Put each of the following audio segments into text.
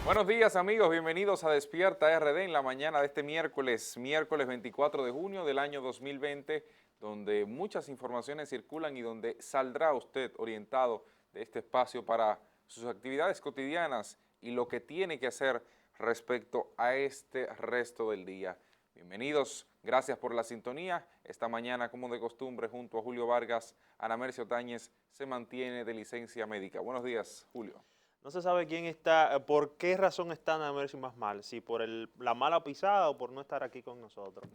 Buenos días amigos, bienvenidos a Despierta RD en la mañana de este miércoles 24 de junio del año 2020, donde muchas informaciones circulan y donde saldrá usted orientado de este espacio para sus actividades cotidianas y lo que tiene que hacer respecto a este resto del día. Bienvenidos, gracias por la sintonía. Esta mañana, como de costumbre, junto a Julio Vargas, Ana Mercy Otañez se mantiene de licencia médica. Buenos días, Julio. No se sabe quién está, por qué razón está Ana Mercy más mal, si por la mala pisada o por no estar aquí con nosotros.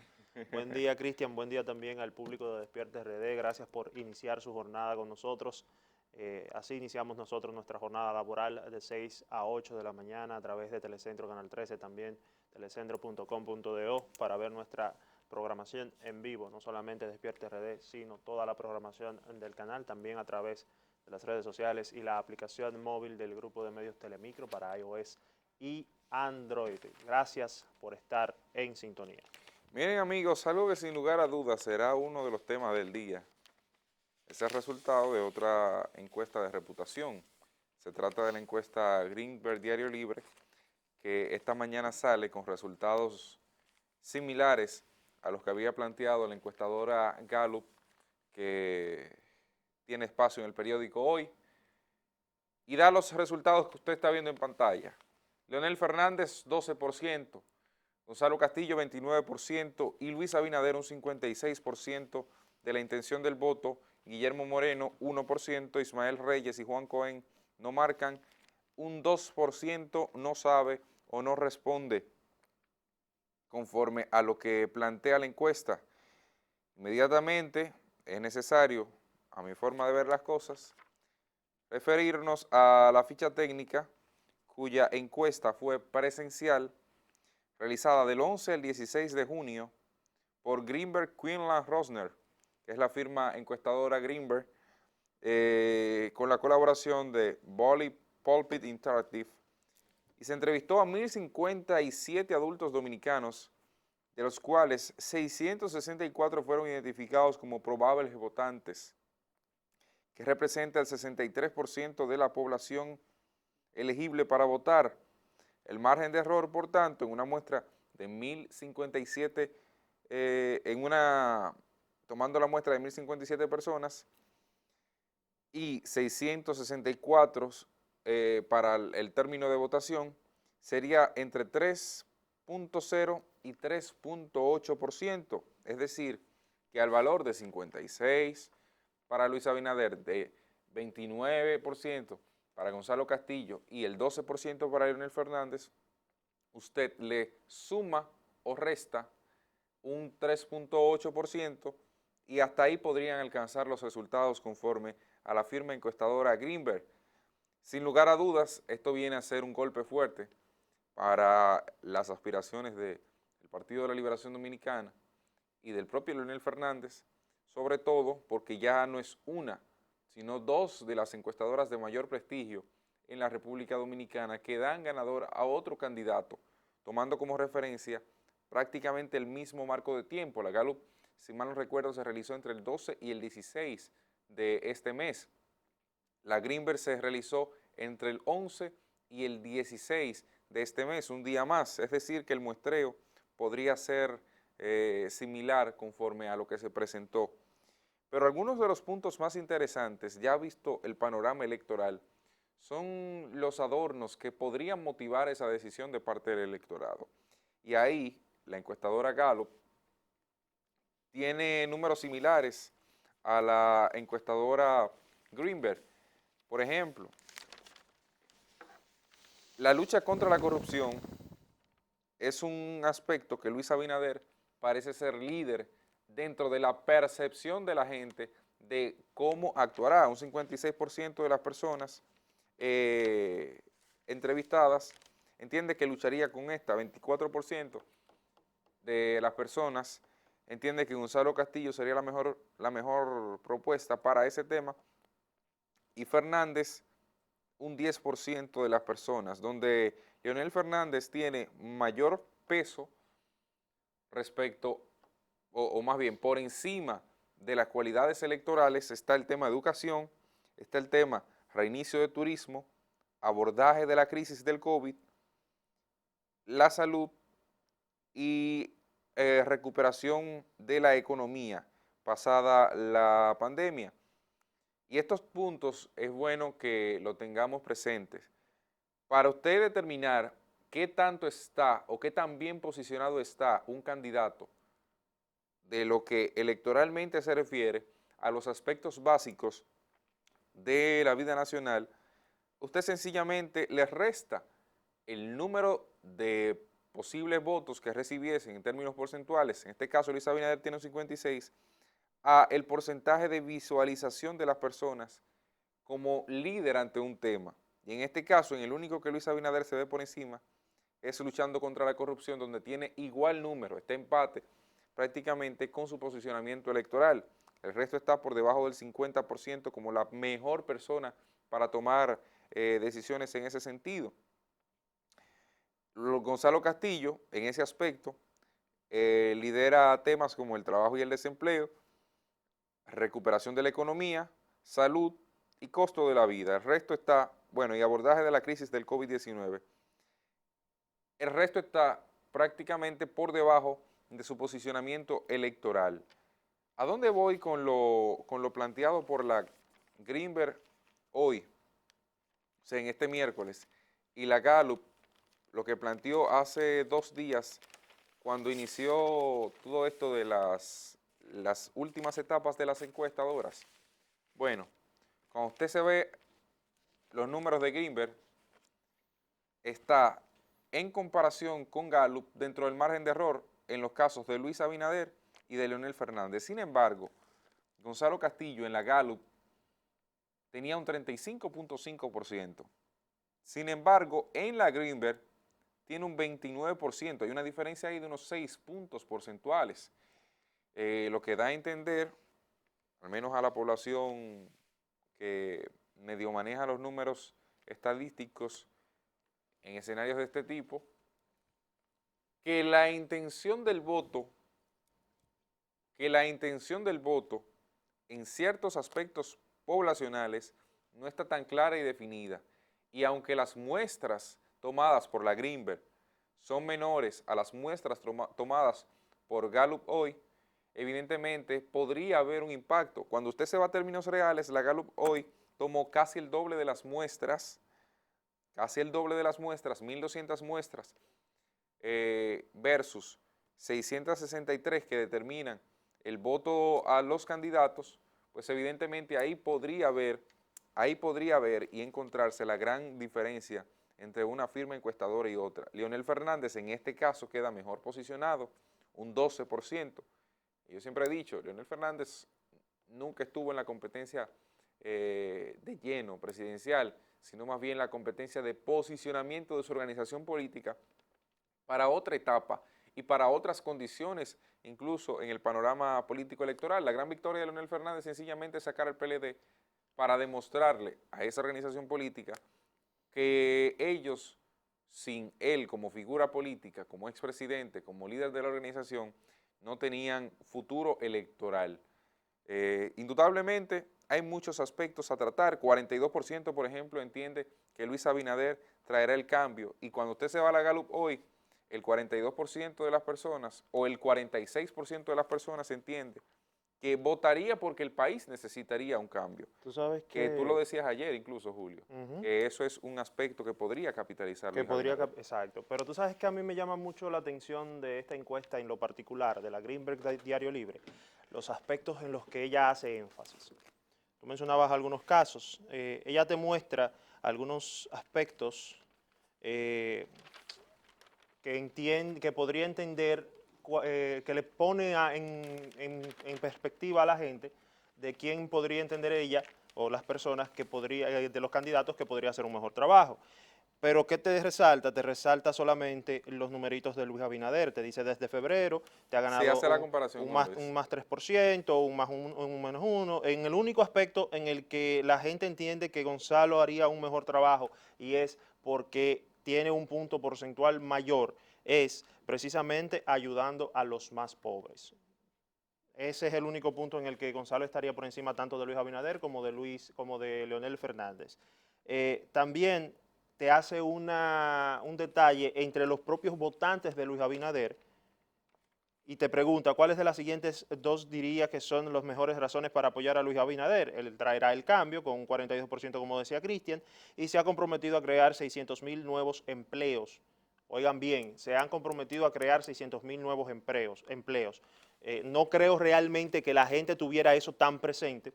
Buen día, Cristian, buen día también al público de Despierta RD, gracias por iniciar su jornada con nosotros. Así iniciamos nosotros nuestra jornada laboral de 6 a 8 de la mañana a través de Telecentro Canal 13, también telecentro.com.do para ver nuestra programación en vivo, no solamente Despierta RD, sino toda la programación del canal, también a través de las redes sociales y la aplicación móvil del grupo de medios Telemicro para iOS y Android. Gracias por estar en sintonía. Miren amigos, algo que sin lugar a dudas será uno de los temas del día. Es el resultado de otra encuesta de reputación. Se trata de la encuesta Greenberg Diario Libre, que esta mañana sale con resultados similares a los que había planteado la encuestadora Gallup, que tiene espacio en el periódico Hoy, y da los resultados que usted está viendo en pantalla. Leonel Fernández, 12%. Gonzalo Castillo, 29%, y Luis Abinader, un 56% de la intención del voto. Guillermo Moreno, 1%, Ismael Reyes y Juan Cohen no marcan, un 2% no sabe o no responde conforme a lo que plantea la encuesta. Inmediatamente es necesario, a mi forma de ver las cosas, referirnos a la ficha técnica cuya encuesta fue presencial, realizada del 11 al 16 de junio por Greenberg Quinlan Rosner, que es la firma encuestadora Greenberg, con la colaboración de Bolly Pulpit Interactive, y se entrevistó a 1.057 adultos dominicanos, de los cuales 664 fueron identificados como probables votantes, que representa el 63% de la población elegible para votar. El margen de error, por tanto, en una muestra de 1.057, tomando la muestra de 1.057 personas y 664 para el término de votación, sería entre 3.0 y 3.8%, es decir, que al valor de 56 para Luis Abinader, de 29% para Gonzalo Castillo y el 12% para Leonel Fernández, usted le suma o resta un 3.8% y hasta ahí podrían alcanzar los resultados conforme a la firma encuestadora Greenberg. Sin lugar a dudas, esto viene a ser un golpe fuerte para las aspiraciones del Partido de la Liberación Dominicana y del propio Leonel Fernández, sobre todo porque ya no es una, sino dos de las encuestadoras de mayor prestigio en la República Dominicana que dan ganador a otro candidato, tomando como referencia prácticamente el mismo marco de tiempo. La Gallup, si mal no recuerdo, se realizó entre el 12 y el 16 de este mes. La Greenberg se realizó entre el 11 y el 16 de este mes, un día más, es decir, que el muestreo podría ser similar conforme a lo que se presentó. Pero algunos de los puntos más interesantes, ya visto el panorama electoral, son los adornos que podrían motivar esa decisión de parte del electorado. Y ahí la encuestadora Gallup tiene números similares a la encuestadora Greenberg. Por ejemplo, la lucha contra la corrupción es un aspecto que Luis Abinader parece ser líder dentro de la percepción de la gente de cómo actuará. Un 56% de las personas entrevistadas entiende que lucharía con esta, 24% de las personas entiende que Gonzalo Castillo sería la mejor propuesta para ese tema, y Fernández un 10% de las personas, donde Leonel Fernández tiene mayor peso respecto, o más bien por encima de las cualidades electorales. Está el tema de educación, está el tema reinicio de turismo, abordaje de la crisis del COVID la salud y recuperación de la economía pasada la pandemia. Y estos puntos es bueno que lo tengamos presentes. Para usted determinar qué tanto está o qué tan bien posicionado está un candidato de lo que electoralmente se refiere a los aspectos básicos de la vida nacional, usted sencillamente le resta el número de posibles votos que recibiesen en términos porcentuales, en este caso Luis Abinader tiene un 56, a el porcentaje de visualización de las personas como líder ante un tema. Y en este caso, en el único que Luis Abinader se ve por encima, es luchando contra la corrupción, donde tiene igual número, está empate prácticamente con su posicionamiento electoral. El resto está por debajo del 50% como la mejor persona para tomar decisiones en ese sentido. Gonzalo Castillo, en ese aspecto, lidera temas como el trabajo y el desempleo, recuperación de la economía, salud y costo de la vida. El resto está, bueno, y abordaje de la crisis del COVID-19. El resto está prácticamente por debajo de su posicionamiento electoral. ¿A dónde voy con lo planteado por la Greenberg hoy, o sea, en este miércoles, y la Gallup, lo que planteó hace 2 días, cuando inició todo esto de las últimas etapas de las encuestadoras? Bueno, cuando usted se ve los números de Greenberg, está en comparación con Gallup dentro del margen de error en los casos de Luis Abinader y de Leonel Fernández. Sin embargo, Gonzalo Castillo en la Gallup tenía un 35.5%. Sin embargo, en la Greenberg tiene un 29%. Hay una diferencia ahí de unos 6 puntos porcentuales. Lo que da a entender, al menos a la población que medio maneja los números estadísticos en escenarios de este tipo, que la intención del voto, en ciertos aspectos poblacionales no está tan clara y definida. Y aunque las muestras tomadas por la Greenberg son menores a las muestras tomadas por Gallup hoy, evidentemente podría haber un impacto. Cuando usted se va a términos reales, la Gallup hoy tomó casi el doble de las muestras, 1.200 muestras, versus 663 que determinan el voto a los candidatos, pues evidentemente ahí podría haber y encontrarse la gran diferencia entre una firma encuestadora y otra. Leonel Fernández en este caso queda mejor posicionado, un 12%. Yo siempre he dicho, Leonel Fernández nunca estuvo en la competencia de lleno presidencial, sino más bien la competencia de posicionamiento de su organización política para otra etapa y para otras condiciones, incluso en el panorama político electoral. La gran victoria de Leonel Fernández sencillamente es sacar al PLD para demostrarle a esa organización política que ellos, sin él como figura política, como expresidente, como líder de la organización, no tenían futuro electoral. Indudablemente hay muchos aspectos a tratar. 42%, por ejemplo, entiende que Luis Abinader traerá el cambio, y cuando usted se va a la Gallup hoy, el 42% de las personas o el 46% de las personas entiende que votaría porque el país necesitaría un cambio. Tú sabes Que tú lo decías ayer incluso, Julio, Ujú. que eso es un aspecto que podría capitalizar Que Luis podría, Abinader. exacto. Pero tú sabes que a mí me llama mucho la atención de esta encuesta en lo particular, de la Greenberg Diario Libre, los aspectos en los que ella hace énfasis. Tú mencionabas algunos casos. Ella te muestra algunos aspectos eh, que podría entender, que le pone en perspectiva a la gente de quién podría entender ella o las personas que podría, de los candidatos que podría hacer un mejor trabajo. Pero ¿qué te resalta? Te resalta solamente los numeritos de Luis Abinader. Te dice desde febrero, te ha Sí ganado hace la comparación con Luis. un más 3%, un menos 1. En el único aspecto en el que la gente entiende que Gonzalo haría un mejor trabajo, y es porque tiene un punto porcentual mayor, es precisamente ayudando a los más pobres. Ese es el único punto en el que Gonzalo estaría por encima tanto de Luis Abinader como de Leonel Fernández. También te hace un detalle entre los propios votantes de Luis Abinader y te pregunta cuáles de las siguientes dos diría que son las mejores razones para apoyar a Luis Abinader. Él traerá el cambio con un 42%, como decía Cristian, y se ha comprometido a crear 600.000 nuevos empleos. Oigan bien, se han comprometido a crear 600.000 nuevos empleos. No creo realmente que la gente tuviera eso tan presente,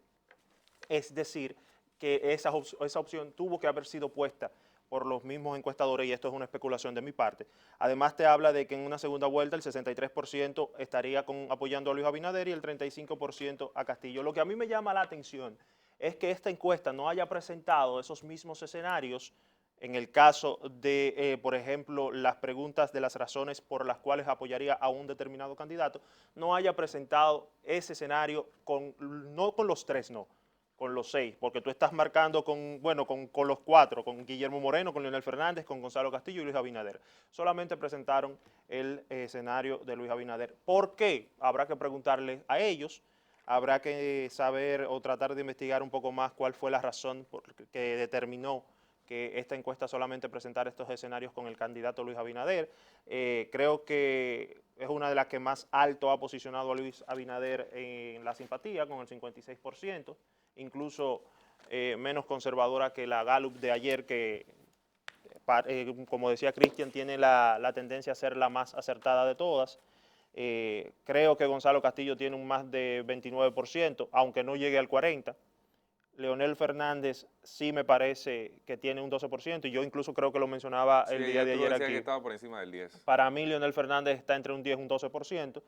es decir, que esa opción tuvo que haber sido puesta por los mismos encuestadores, y esto es una especulación de mi parte. Además te habla de que en una segunda vuelta el 63% estaría apoyando a Luis Abinader y el 35% a Castillo. Lo que a mí me llama la atención es que esta encuesta no haya presentado esos mismos escenarios en el caso de, por ejemplo, las preguntas de las razones por las cuales apoyaría a un determinado candidato, no haya presentado ese escenario no con los tres, no, con los 6, porque tú estás marcando con los 4, con Guillermo Moreno, con Leonel Fernández, con Gonzalo Castillo y Luis Abinader. Solamente presentaron el escenario de Luis Abinader. ¿Por qué? Habrá que preguntarle a ellos, habrá que saber o tratar de investigar un poco más cuál fue la razón que determinó que esta encuesta solamente presentara estos escenarios con el candidato Luis Abinader. Creo que es una de las que más alto ha posicionado a Luis Abinader en la simpatía, con el 56%. Incluso menos conservadora que la Gallup de ayer, que como decía Cristian, tiene la tendencia a ser la más acertada de todas. Creo que Gonzalo Castillo tiene un más de 29%, aunque no llegue al 40%. Leonel Fernández sí me parece que tiene un 12%, y yo incluso creo que lo mencionaba Sí, el día de ayer aquí. que estaba por encima del 10. Para mí Leonel Fernández está entre un 10 y un 12%.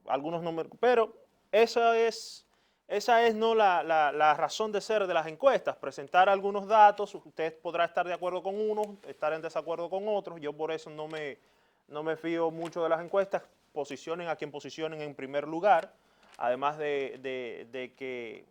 Algunos números, pero esa es no la razón de ser de las encuestas, presentar algunos datos. Usted podrá estar de acuerdo con unos, estar en desacuerdo con otros. Yo por eso no me fío mucho de las encuestas. Posicionen a quien posicionen en primer lugar, además de que,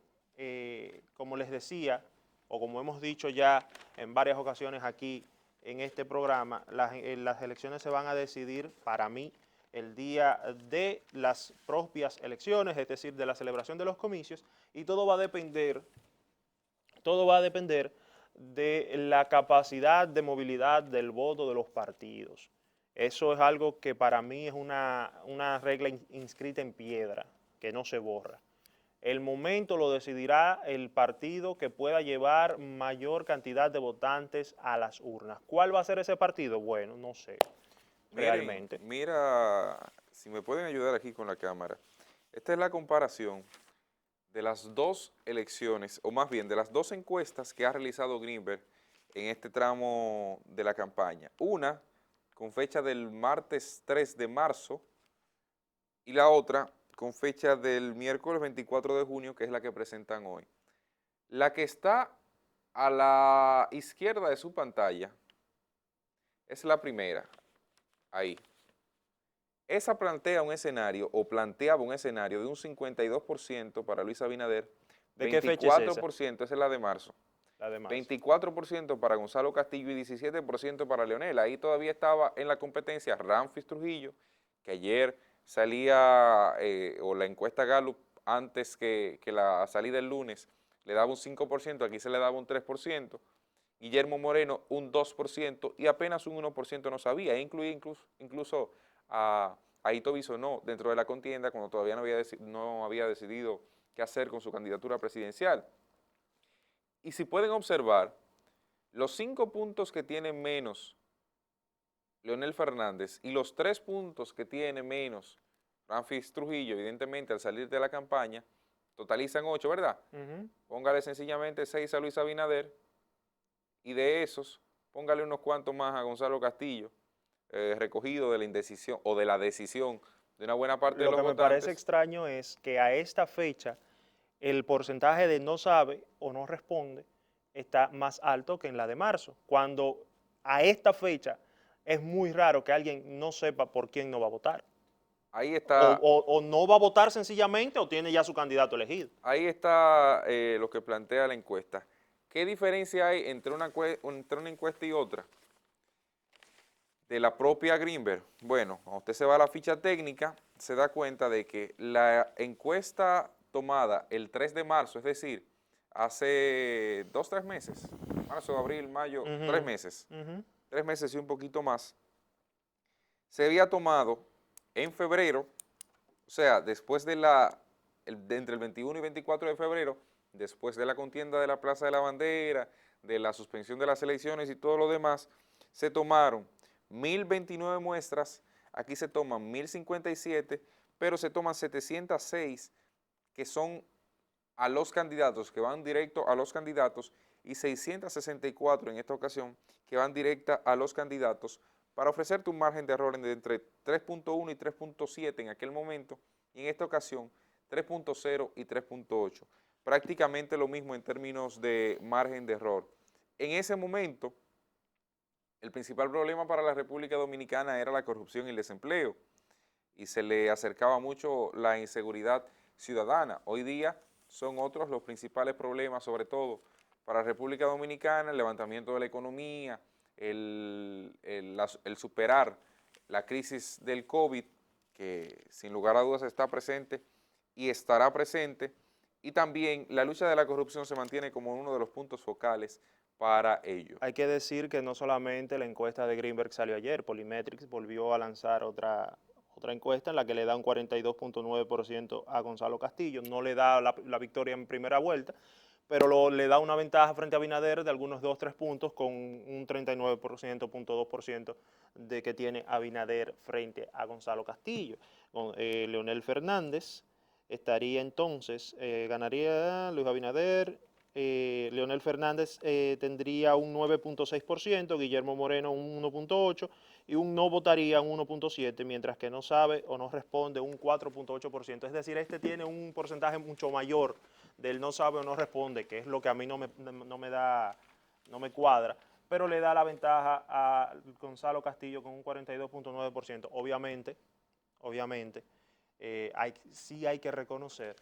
como les decía, o como hemos dicho ya en varias ocasiones aquí en este programa, las elecciones se van a decidir, para mí, el día de las propias elecciones, es decir, de la celebración de los comicios, y todo va a depender de la capacidad de movilidad del voto de los partidos. Eso es algo que para mí es una regla inscrita en piedra, que no se borra. El momento lo decidirá el partido que pueda llevar mayor cantidad de votantes a las urnas. ¿Cuál va a ser ese partido? Bueno, no sé, realmente. Mira, si me pueden ayudar aquí con la cámara. Esta es la comparación de las dos elecciones, o más bien de las dos encuestas que ha realizado Greenberg en este tramo de la campaña. Una con fecha del martes 3 de marzo y la otra con fecha del miércoles 24 de junio, que es la que presentan hoy. La que está a la izquierda de su pantalla es la primera, ahí. Esa plantea un escenario, o planteaba un escenario de un 52% para Luis Abinader, ¿De qué fecha es esa? 24%, esa es la de marzo. La de marzo. 24% para Gonzalo Castillo y 17% para Leonel. Ahí todavía estaba en la competencia Ramfis Trujillo, que ayer salía, o la encuesta Gallup, antes que la salida el lunes, le daba un 5%, aquí se le daba un 3%. Guillermo Moreno un 2% y apenas un 1% no sabía, incluía incluso a Aito Bisonó dentro de la contienda cuando todavía no había decidido qué hacer con su candidatura presidencial. Y si pueden observar, los 5 puntos que tiene menos Leonel Fernández y los 3 puntos que tiene menos Ramfis Trujillo, evidentemente al salir de la campaña, totalizan 8, ¿verdad? Póngale sencillamente 6 a Luis Abinader y de esos, póngale unos cuantos más a Gonzalo Castillo, recogido de la indecisión o de la decisión de una buena parte de los votantes. Lo que me parece extraño es que a esta fecha el porcentaje de no sabe o no responde está más alto que en la de marzo, cuando a esta fecha es muy raro que alguien no sepa por quién no va a votar. Ahí está. O no va a votar sencillamente o tiene ya su candidato elegido. Ahí está lo que plantea la encuesta. ¿Qué diferencia hay entre una encuesta y otra? De la propia Greenberg. Bueno, cuando usted se va a la ficha técnica, se da cuenta de que la encuesta tomada el 3 de marzo, es decir, hace 2 o 3 meses, marzo, abril, mayo, Ujú, 3 meses. ujú. 3 meses y un poquito más. Se había tomado en febrero, o sea, después entre el 21 y 24 de febrero, después de la contienda de la Plaza de la Bandera, de la suspensión de las elecciones y todo lo demás, se tomaron 1.029 muestras, aquí se toman 1.057, pero se toman 706 que son a los candidatos, que van directo a los candidatos, y 664 en esta ocasión, que van directa a los candidatos, para ofrecerte un margen de error de entre 3.1 y 3.7 en aquel momento, y en esta ocasión 3.0 y 3.8. Prácticamente lo mismo en términos de margen de error. En ese momento, el principal problema para la República Dominicana era la corrupción y el desempleo, y se le acercaba mucho la inseguridad ciudadana. Hoy día son otros los principales problemas, sobre todo para la República Dominicana, el levantamiento de la economía, el superar la crisis del COVID, que sin lugar a dudas está presente y estará presente, y también la lucha de la corrupción se mantiene como uno de los puntos focales para ello. Hay que decir que no solamente la encuesta de Greenberg salió ayer, Polymetrics volvió a lanzar otra encuesta en la que le da un 42.9% a Gonzalo Castillo, no le da la victoria en primera vuelta, pero le da una ventaja frente a Abinader de algunos 2-3 puntos con un 39.2% de que tiene Abinader frente a Gonzalo Castillo. Leonel Fernández estaría entonces, ganaría Luis Abinader, Leonel Fernández tendría un 9.6%, Guillermo Moreno un 1.8% y un no votaría un 1.7%, mientras que no sabe o no responde un 4.8%. Es decir, este tiene un porcentaje mucho mayor del no sabe o no responde, que es lo que a mí no me cuadra, pero le da la ventaja a Gonzalo Castillo con un 42.9%. Obviamente, sí hay que reconocer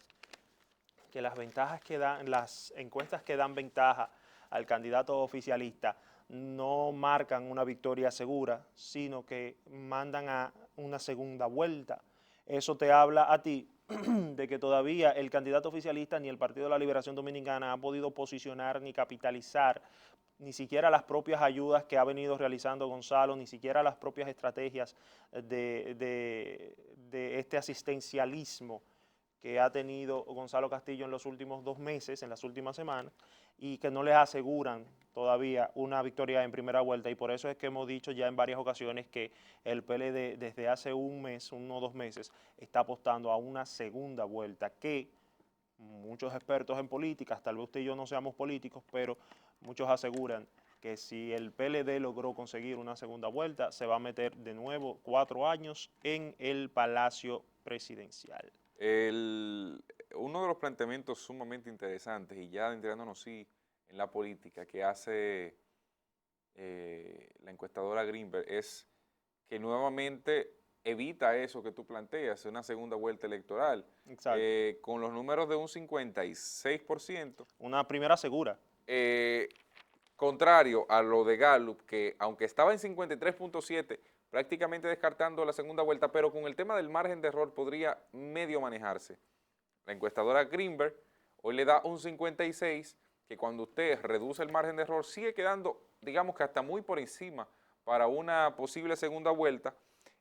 que las ventajas que dan, las encuestas que dan ventaja al candidato oficialista no marcan una victoria segura, sino que mandan a una segunda vuelta. Eso te habla a ti de que todavía el candidato oficialista ni el Partido de la Liberación Dominicana ha podido posicionar ni capitalizar ni siquiera las propias ayudas que ha venido realizando Gonzalo, ni siquiera las propias estrategias de este asistencialismo que ha tenido Gonzalo Castillo en los últimos 2 meses, en las últimas semanas, y que no les aseguran todavía una victoria en primera vuelta, y por eso es que hemos dicho ya en varias ocasiones que el PLD desde hace un mes, 1 o 2 meses, está apostando a una segunda vuelta, que muchos expertos en políticas, tal vez usted y yo no seamos políticos, pero muchos aseguran que si el PLD logró conseguir una segunda vuelta, se va a meter de nuevo 4 años en el Palacio Presidencial. Uno de los planteamientos sumamente interesantes, y ya entrándonos sí en la política, que hace la encuestadora Greenberg, es que nuevamente evita eso que tú planteas, una segunda vuelta electoral, Exacto. con los números de un 56%, Una primera segura. contrario a lo de Gallup, que aunque estaba en 53.7, prácticamente descartando la segunda vuelta, pero con el tema del margen de error podría medio manejarse. La encuestadora Greenberg hoy le da un 56, que cuando usted reduce el margen de error sigue quedando, digamos que hasta muy por encima para una posible segunda vuelta,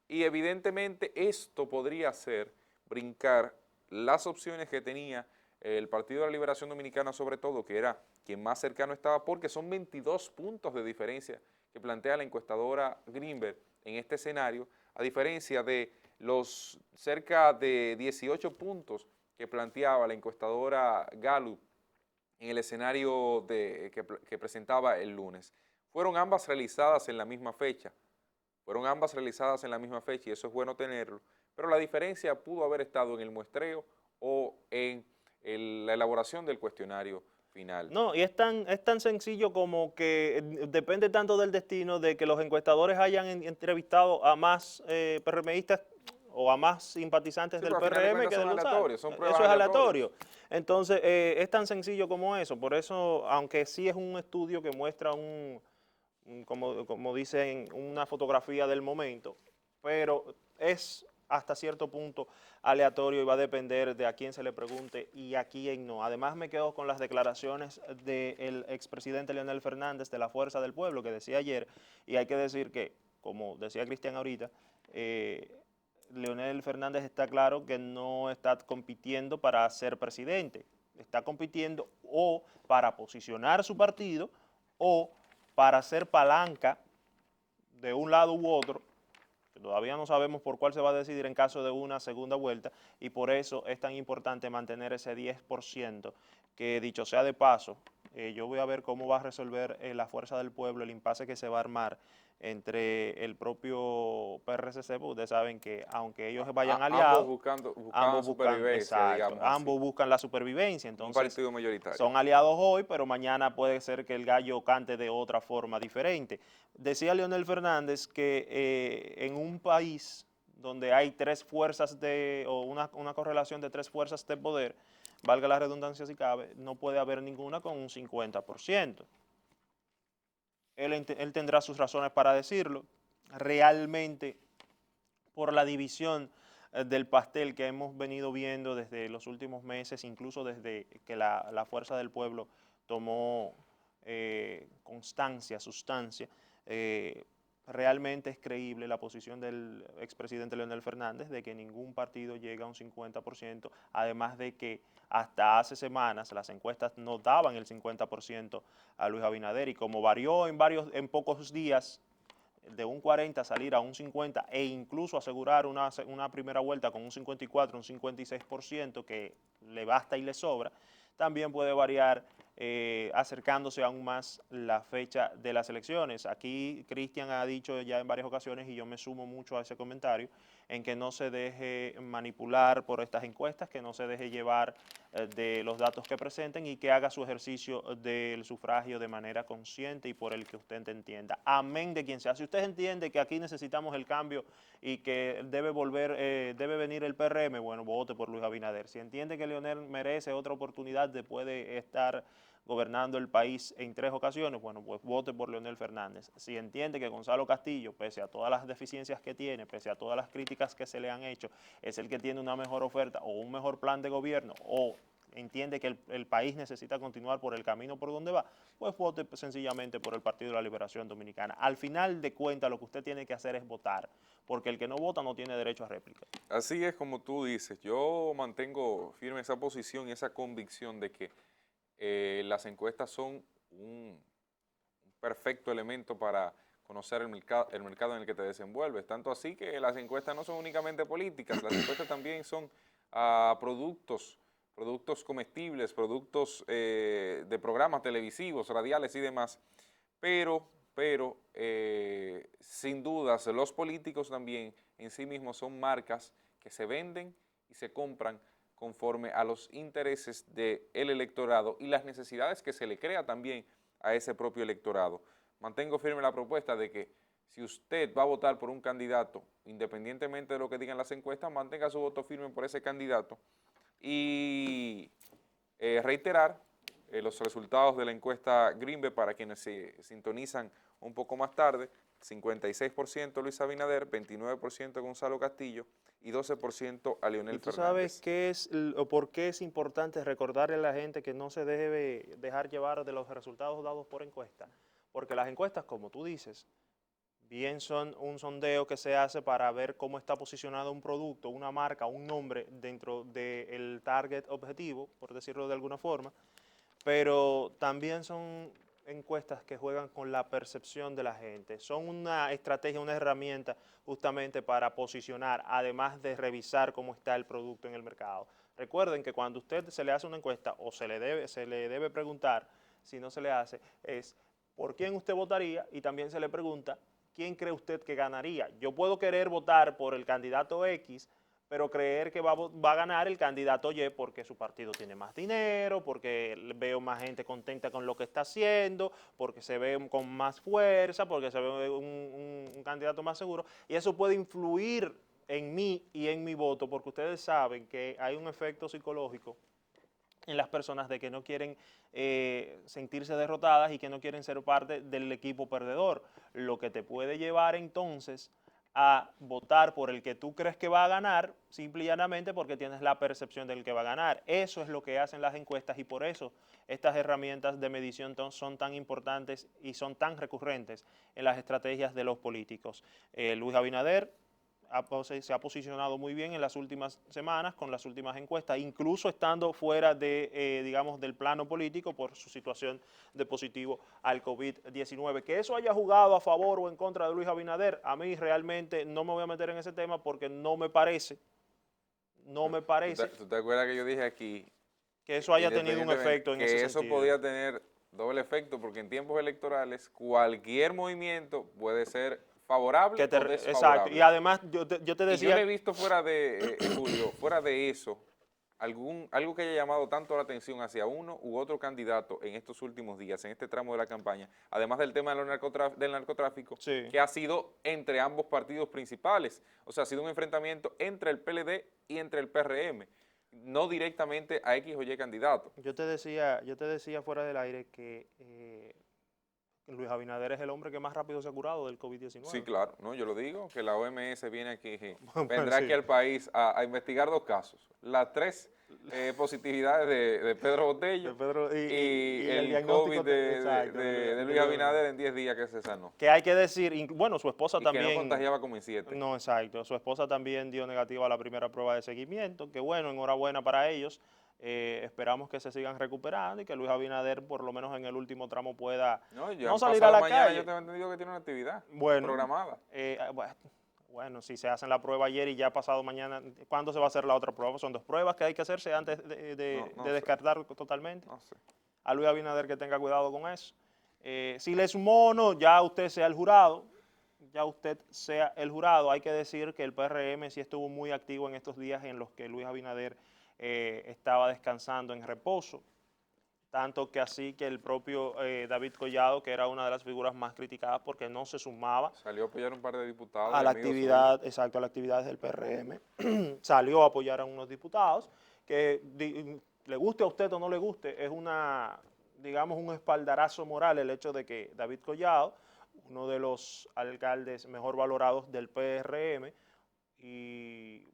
y evidentemente esto podría hacer brincar las opciones que tenía el Partido de la Liberación Dominicana, sobre todo, que era quien más cercano estaba, porque son 22 puntos de diferencia que plantea la encuestadora Greenberg en este escenario, a diferencia de los cerca de 18 puntos que planteaba la encuestadora Gallup en el escenario que presentaba el lunes. Fueron ambas realizadas en la misma fecha, y eso es bueno tenerlo, pero la diferencia pudo haber estado en el muestreo o en la elaboración del cuestionario final. No, y es tan sencillo como que depende tanto del destino de que los encuestadores hayan entrevistado a más PRMistas o a más simpatizantes Sí, del pero al final de PRM cuentas que son del Gonzalo. aleatorios, son pruebas Eso es aleatorias. aleatorio. Entonces, es tan sencillo como eso. Por eso, aunque sí es un estudio que muestra como dicen, una fotografía del momento, pero es hasta cierto punto aleatorio y va a depender de a quién se le pregunte y a quién no. Además me quedo con las declaraciones del expresidente Leonel Fernández de la Fuerza del Pueblo que decía ayer, y hay que decir que, como decía Cristian ahorita, Leonel Fernández está claro que no está compitiendo para ser presidente, está compitiendo o para posicionar su partido o para ser palanca de un lado u otro, que todavía no sabemos por cuál se va a decidir en caso de una segunda vuelta, y por eso es tan importante mantener ese 10%, que dicho sea de paso, yo voy a ver cómo va a resolver la Fuerza del Pueblo el impasse que se va a armar entre el propio PRCC, porque ustedes saben que aunque ellos vayan Ambos aliados, buscaban ambos buscan, supervivencia, exacto, digamos así. ambos buscan la supervivencia, Un entonces partido mayoritario. son aliados hoy, pero mañana puede ser que el gallo cante de otra forma diferente. Decía Leonel Fernández que en un país donde hay tres fuerzas o una correlación de tres fuerzas de poder, valga la redundancia si cabe, no puede haber ninguna con un 50%. Él tendrá sus razones para decirlo. Realmente, por la división del pastel que hemos venido viendo desde los últimos meses, incluso desde que la Fuerza del Pueblo tomó constancia, sustancia, realmente es creíble la posición del expresidente Leonel Fernández de que ningún partido llega a un 50%, además de que hasta hace semanas las encuestas no daban el 50% a Luis Abinader, y como varió en pocos días de un 40 salir a un 50 e incluso asegurar una primera vuelta con un 54, un 56% que le basta y le sobra, también puede variar acercándose aún más la fecha de las elecciones. Aquí Cristian ha dicho ya en varias ocasiones, y yo me sumo mucho a ese comentario, en que no se deje manipular por estas encuestas, que no se deje llevar de los datos que presenten y que haga su ejercicio del sufragio de manera consciente y por el que usted entienda. Amén de quien sea. Si usted entiende que aquí necesitamos el cambio y que debe venir el PRM, bueno, vote por Luis Abinader. Si entiende que Leonel merece otra oportunidad después de estar gobernando el país en 3 ocasiones, bueno, pues vote por Leonel Fernández. Si entiende que Gonzalo Castillo, pese a todas las deficiencias que tiene, pese a todas las críticas que se le han hecho, es el que tiene una mejor oferta o un mejor plan de gobierno, o entiende que el país necesita continuar por el camino por donde va, pues vote sencillamente por el Partido de la Liberación Dominicana. Al final de cuentas, lo que usted tiene que hacer es votar, porque el que no vota no tiene derecho a réplica. Así es como tú dices, yo mantengo firme esa posición y esa convicción de que las encuestas son un perfecto elemento para conocer el mercado en el que te desenvuelves. Tanto así que las encuestas no son únicamente políticas, las encuestas también son productos comestibles, productos de programas televisivos, radiales y demás. Pero sin dudas los políticos también en sí mismos son marcas que se venden y se compran conforme a los intereses del electorado y las necesidades que se le crea también a ese propio electorado. Mantengo firme la propuesta de que si usted va a votar por un candidato, independientemente de lo que digan las encuestas, mantenga su voto firme por ese candidato y reiterar los resultados de la encuesta Greenberg para quienes se sintonizan un poco más tarde: 56% Luis Abinader, 29% Gonzalo Castillo y 12% a Leonel ¿Y tú sabes Fernández. o por qué es importante recordarle a la gente que no se debe dejar llevar de los resultados dados por encuesta? Porque las encuestas, como tú dices, bien son un sondeo que se hace para ver cómo está posicionado un producto, una marca, un nombre dentro del target objetivo, por decirlo de alguna forma, pero también son encuestas que juegan con la percepción de la gente. Son una estrategia, una herramienta justamente para posicionar, además de revisar cómo está el producto en el mercado. Recuerden que cuando usted se le hace una encuesta o se le debe preguntar, si no se le hace, es por quién usted votaría, y también se le pregunta quién cree usted que ganaría. Yo puedo querer votar por el candidato X, pero creer que va a ganar el candidato Y porque su partido tiene más dinero, porque veo más gente contenta con lo que está haciendo, porque se ve con más fuerza, porque se ve un candidato más seguro, y eso puede influir en mí y en mi voto, porque ustedes saben que hay un efecto psicológico en las personas de que no quieren sentirse derrotadas y que no quieren ser parte del equipo perdedor, lo que te puede llevar entonces a votar por el que tú crees que va a ganar, simple y llanamente porque tienes la percepción del que va a ganar. Eso es lo que hacen las encuestas y por eso estas herramientas de medición son tan importantes y son tan recurrentes en las estrategias de los políticos. Luis Abinader se ha posicionado muy bien en las últimas semanas con las últimas encuestas, incluso estando fuera de, digamos, del plano político por su situación de positivo al COVID-19. Que eso haya jugado a favor o en contra de Luis Abinader, a mí realmente no me voy a meter en ese tema porque no me parece ¿Tú te acuerdas que yo dije aquí, que eso haya tenido un independientemente, efecto en ese que eso sentido? podía tener doble efecto? Porque en tiempos electorales cualquier movimiento puede ser favorable o Exacto, y desfavorable. además yo te Y yo no he decía, visto fuera de, Julio, fuera de eso, algo que haya llamado tanto la atención hacia uno u otro candidato en estos últimos días, en este tramo de la campaña, además del tema del narcotráfico, sí. que ha sido entre ambos partidos principales. O sea, ha sido un enfrentamiento entre el PLD y entre el PRM, no directamente a X o Y candidato. Yo te decía fuera del aire que Luis Abinader es el hombre que más rápido se ha curado del Sí, COVID-19. claro, no, yo lo digo, que la OMS viene aquí, Bueno, vendrá aquí sí. al país a investigar 2 casos, las 3 positividades de Pedro De Botello Pedro, y y el el COVID diagnóstico, exacto, de de Luis Luis Abinader. Abinader en 10 días que se sanó Que hay que decir, bueno, su esposa y que no también, contagiaba como en 7. no, exacto, su esposa también dio negativa a la primera prueba de seguimiento, que bueno, enhorabuena para ellos. Esperamos que se sigan recuperando y que Luis Abinader, por lo menos en el último tramo, pueda No, ya no salir a pasado la mañana yo calle. tengo entendido que tiene una actividad Bueno, programada. bueno, si se hacen la prueba ayer y ya pasado mañana, ¿cuándo se va a hacer la otra prueba? Son 2 pruebas que hay que hacerse antes No de sé, descartar totalmente. no sé. A Luis Abinader que tenga cuidado con eso. Si le sumó o no, ya usted sea el jurado, ya usted sea el jurado. Hay que decir que el PRM sí estuvo muy activo en estos días en los que Luis Abinader estaba descansando en reposo. Tanto que así que el propio David Collado, que era una de las figuras más criticadas porque no se sumaba Salió a apoyar un par de diputados a y la amigos suyos. actividad, exacto, a las actividades del PRM, salió a apoyar a unos diputados que le guste a usted o no le guste, es una, digamos, un espaldarazo moral el hecho de que David Collado, uno de los alcaldes mejor valorados del PRM y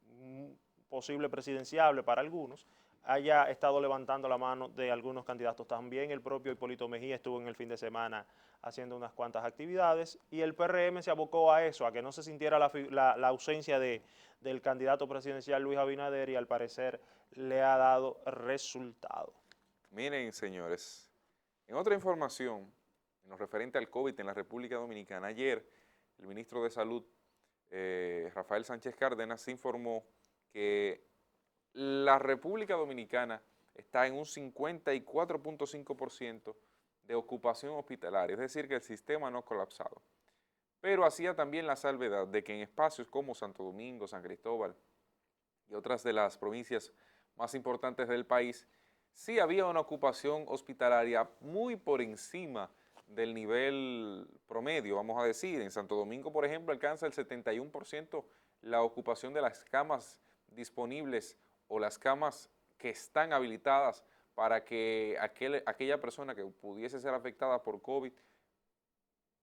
posible presidenciable para algunos, haya estado levantando la mano de algunos candidatos. También el propio Hipólito Mejía estuvo en el fin de semana haciendo unas cuantas actividades y el PRM se abocó a eso, a que no se sintiera la ausencia del candidato presidencial Luis Abinader y al parecer le ha dado resultado. Miren, señores, en otra información, en lo referente al COVID en la República Dominicana, ayer el ministro de Salud, Rafael Sánchez Cárdenas, informó que la República Dominicana está en un 54.5% de ocupación hospitalaria, es decir, que el sistema no ha colapsado. Pero hacía también la salvedad de que en espacios como Santo Domingo, San Cristóbal y otras de las provincias más importantes del país, sí había una ocupación hospitalaria muy por encima del nivel promedio, vamos a decir. En Santo Domingo, por ejemplo, alcanza el 71% la ocupación de las camas disponibles o las camas que están habilitadas para que aquella persona que pudiese ser afectada por COVID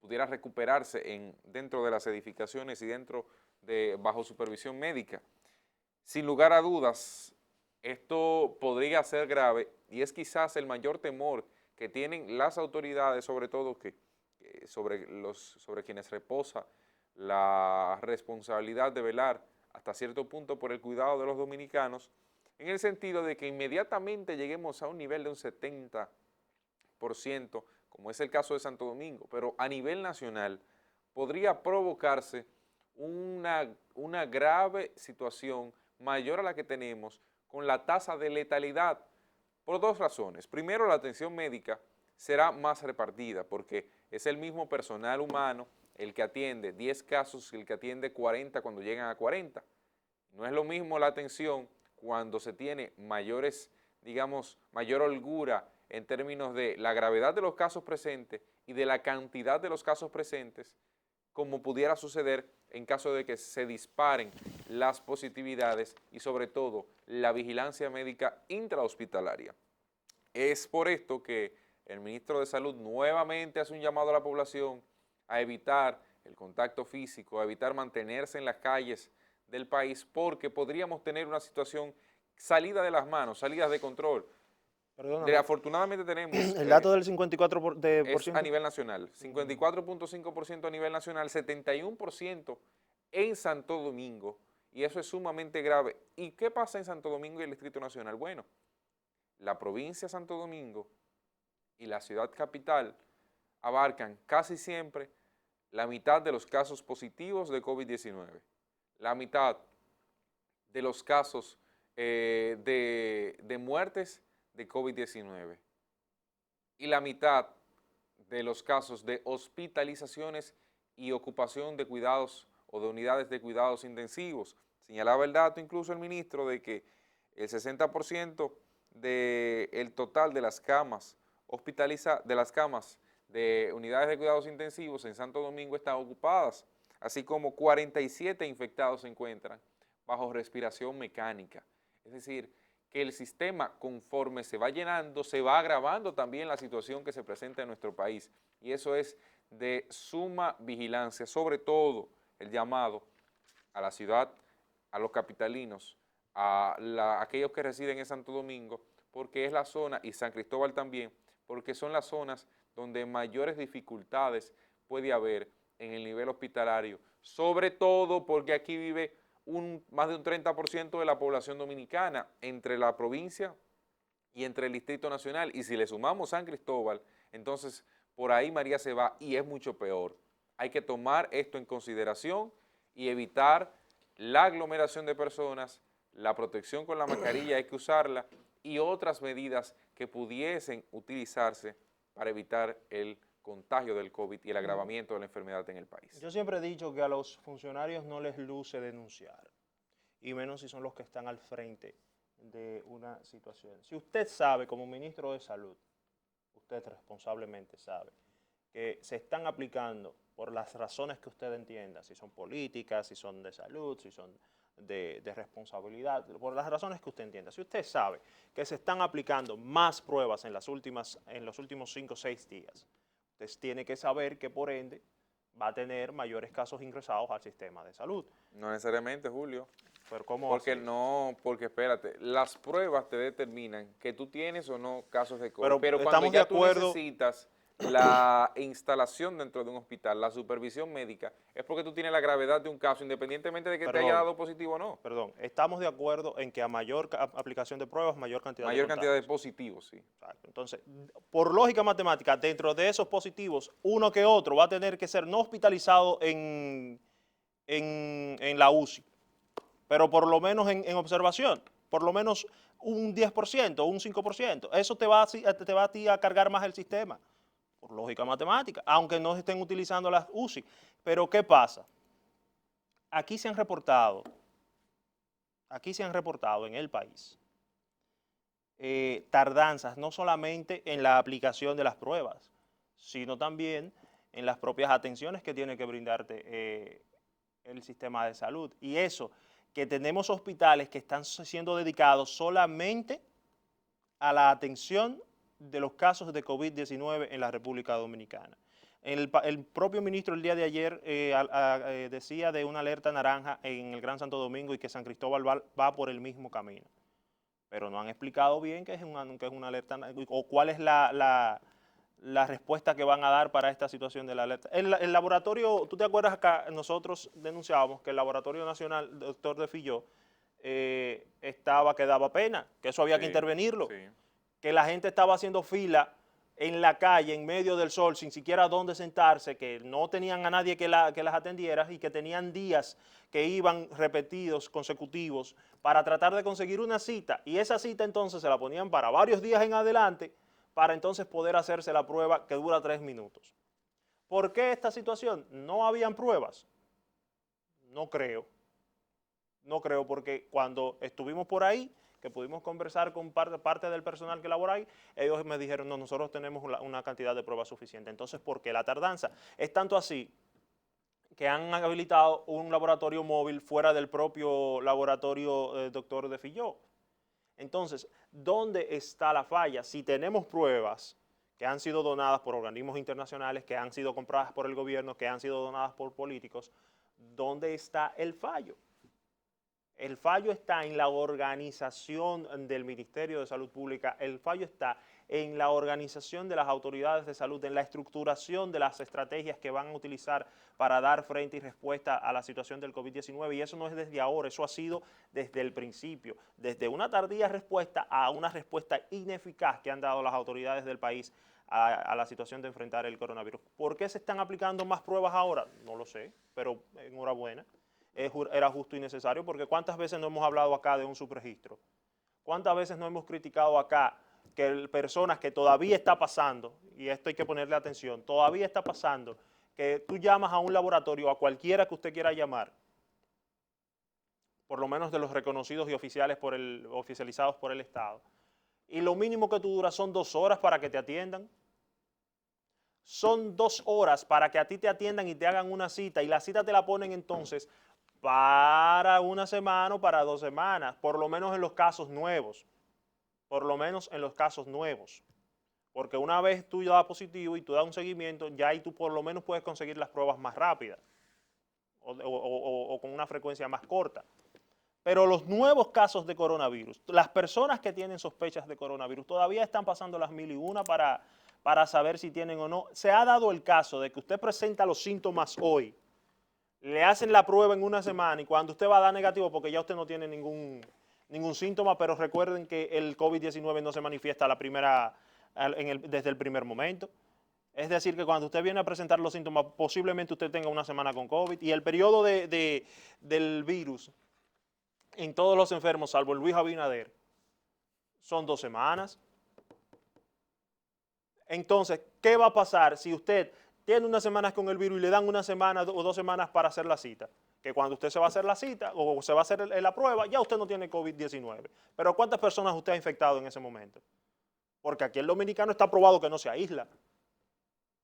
pudiera recuperarse dentro de las edificaciones y bajo supervisión médica. Sin lugar a dudas, esto podría ser grave y es quizás el mayor temor que tienen las autoridades, sobre todo sobre quienes reposa la responsabilidad de velar hasta cierto punto por el cuidado de los dominicanos, en el sentido de que inmediatamente lleguemos a un nivel de un 70%, como es el caso de Santo Domingo, pero a nivel nacional podría provocarse una grave situación mayor a la que tenemos con la tasa de letalidad por 2 razones. Primero, la atención médica será más repartida porque es el mismo personal humano el que atiende 10 casos y el que atiende 40 cuando llegan a 40. No es lo mismo la atención cuando se tiene mayor holgura en términos de la gravedad de los casos presentes y de la cantidad de los casos presentes, como pudiera suceder en caso de que se disparen las positividades y sobre todo la vigilancia médica intrahospitalaria. Es por esto que el ministro de Salud nuevamente hace un llamado a la población a evitar el contacto físico, a evitar mantenerse en las calles del país, porque podríamos tener una situación salida de las manos, salidas de control. Perdóname, Afortunadamente tenemos, el dato del 54%. es a nivel nacional, 54.5% a nivel nacional, 71% en Santo Domingo, y eso es sumamente grave. ¿Y qué pasa en Santo Domingo y el Distrito Nacional? Bueno, la provincia de Santo Domingo y la ciudad capital abarcan casi siempre la mitad de los casos positivos de COVID-19, la mitad de los casos de muertes de COVID-19 y la mitad de los casos de hospitalizaciones y ocupación de cuidados o de unidades de cuidados intensivos. Señalaba el dato incluso el ministro de que el 60% del total de las camas de unidades de cuidados intensivos en Santo Domingo están ocupadas, así como 47 infectados se encuentran bajo respiración mecánica. Es decir, que el sistema, conforme se va llenando, se va agravando también la situación que se presenta en nuestro país. Y eso es de suma vigilancia, sobre todo el llamado a la ciudad, a los capitalinos, aquellos que residen en Santo Domingo, porque es la zona, y San Cristóbal también, porque son las zonas donde mayores dificultades puede haber en el nivel hospitalario, sobre todo porque aquí vive más de un 30% de la población dominicana entre la provincia y entre el Distrito Nacional, y si le sumamos San Cristóbal, entonces por ahí María se va y es mucho peor. Hay que tomar esto en consideración y evitar la aglomeración de personas, la protección con la mascarilla hay que usarla y otras medidas que pudiesen utilizarse para evitar el contagio del COVID y el agravamiento de la enfermedad en el país. Yo siempre he dicho que a los funcionarios no les luce denunciar, y menos si son los que están al frente de una situación. Si usted sabe, como ministro de Salud, usted responsablemente sabe que se están aplicando por las razones que usted entienda, si son políticas, si son de salud, si son de responsabilidad, por las razones que usted entienda. Si usted sabe que se están aplicando más pruebas en los últimos 5 o 6 días, usted tiene que saber que por ende va a tener mayores casos ingresados al sistema de salud. No necesariamente, Julio. Pero ¿cómo Porque así? no, porque espérate, las pruebas te determinan que tú tienes o no casos de COVID, pero cuando estamos de ya tú acuerdo. necesitas la instalación dentro de un hospital, la supervisión médica, es porque tú tienes la gravedad de un caso, independientemente de que te haya dado positivo o no. Perdón, estamos de acuerdo en que a mayor aplicación de pruebas, mayor cantidad de Mayor cantidad de contagios. positivos, sí. Exacto. Entonces, por lógica matemática, dentro de esos positivos, uno que otro va a tener que ser no hospitalizado en la UCI, pero por lo menos en observación, por lo menos un 10%, un 5%. Eso te va a ti a cargar más el sistema, por lógica matemática, aunque no estén utilizando las UCI. Pero ¿qué pasa? Aquí se han reportado en el país tardanzas, no solamente en la aplicación de las pruebas, sino también en las propias atenciones que tiene que brindarte el sistema de salud. Y eso, que tenemos hospitales que están siendo dedicados solamente a la atención de los casos de COVID-19 en la República Dominicana. El propio ministro el día de ayer decía de una alerta naranja en el Gran Santo Domingo y que San Cristóbal va por el mismo camino. Pero no han explicado bien qué es una alerta o cuál es la respuesta que van a dar para esta situación de la alerta. El laboratorio, ¿tú te acuerdas acá? Nosotros denunciábamos que el Laboratorio Nacional, doctor de Filló, que daba pena, que eso había que intervenirlo, que la gente estaba haciendo fila en la calle, en medio del sol, sin siquiera dónde sentarse, que no tenían a nadie que las atendiera y que tenían días que iban repetidos, consecutivos, para tratar de conseguir una cita. Y esa cita entonces se la ponían para varios días en adelante, para entonces poder hacerse la prueba que dura 3 minutos. ¿Por qué esta situación? ¿No habían pruebas? No creo. No creo, porque cuando estuvimos por ahí, que pudimos conversar con parte del personal que labora ahí, ellos me dijeron, no, nosotros tenemos una cantidad de pruebas suficiente. Entonces, ¿por qué la tardanza? Es tanto así que han habilitado un laboratorio móvil fuera del propio laboratorio doctor de Filló. Entonces, ¿dónde está la falla? Si tenemos pruebas que han sido donadas por organismos internacionales, que han sido compradas por el gobierno, que han sido donadas por políticos, ¿dónde está el fallo? El fallo está en la organización del Ministerio de Salud Pública, el fallo está en la organización de las autoridades de salud, en la estructuración de las estrategias que van a utilizar para dar frente y respuesta a la situación del COVID-19, y eso no es desde ahora, eso ha sido desde el principio, desde una tardía respuesta a una respuesta ineficaz que han dado las autoridades del país a la situación de enfrentar el coronavirus. ¿Por qué se están aplicando más pruebas ahora? No lo sé, pero enhorabuena. Era justo y necesario, porque ¿cuántas veces no hemos hablado acá de un subregistro? ¿Cuántas veces no hemos criticado acá que personas que todavía está pasando, y esto hay que ponerle atención, todavía está pasando, que tú llamas a un laboratorio, a cualquiera que usted quiera llamar, por lo menos de los reconocidos y oficializados por el Estado, y lo mínimo que tú duras son 2 horas para que te atiendan? Son 2 horas para que a ti te atiendan y te hagan una cita, y la cita te la ponen entonces para una semana o para 2 semanas, por lo menos en los casos nuevos, por lo menos en los casos nuevos, porque una vez tú das positivo y tú das un seguimiento, ya ahí tú por lo menos puedes conseguir las pruebas más rápidas o con una frecuencia más corta. Pero los nuevos casos de coronavirus, las personas que tienen sospechas de coronavirus, todavía están pasando las 1001 para saber si tienen o no. Se ha dado el caso de que usted presenta los síntomas hoy, le hacen la prueba en una semana y cuando usted va a dar negativo, porque ya usted no tiene ningún síntoma, pero recuerden que el COVID-19 no se manifiesta desde el primer momento. Es decir, que cuando usted viene a presentar los síntomas, posiblemente usted tenga una semana con COVID, y el periodo del virus en todos los enfermos, salvo el Luis Abinader, son 2 semanas. Entonces, ¿qué va a pasar si usted tiene unas semanas con el virus y le dan una semana o 2 semanas para hacer la cita? Que cuando usted se va a hacer la cita o se va a hacer la prueba, ya usted no tiene COVID-19. Pero ¿cuántas personas usted ha infectado en ese momento? Porque aquí el dominicano está probado que no se aísla.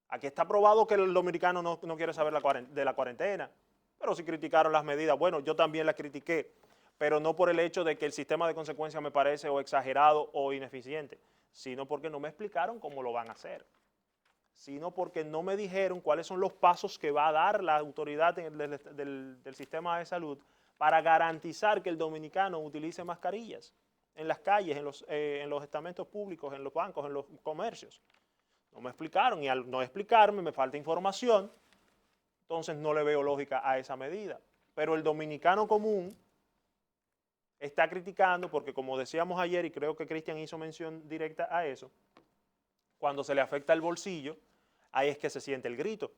Aquí está probado que el dominicano no quiere saber de la cuarentena. Pero si criticaron las medidas, bueno, yo también las critiqué, pero no por el hecho de que el sistema de consecuencias me parece o exagerado o ineficiente, sino porque no me explicaron cómo lo van a hacer, sino porque no me dijeron cuáles son los pasos que va a dar la autoridad del sistema de salud para garantizar que el dominicano utilice mascarillas en las calles, en los estamentos públicos, en los bancos, en los comercios. No me explicaron, y al no explicarme me falta información, entonces no le veo lógica a esa medida. Pero el dominicano común está criticando porque, como decíamos ayer, y creo que Cristian hizo mención directa a eso, cuando se le afecta el bolsillo, ahí es que se siente el grito.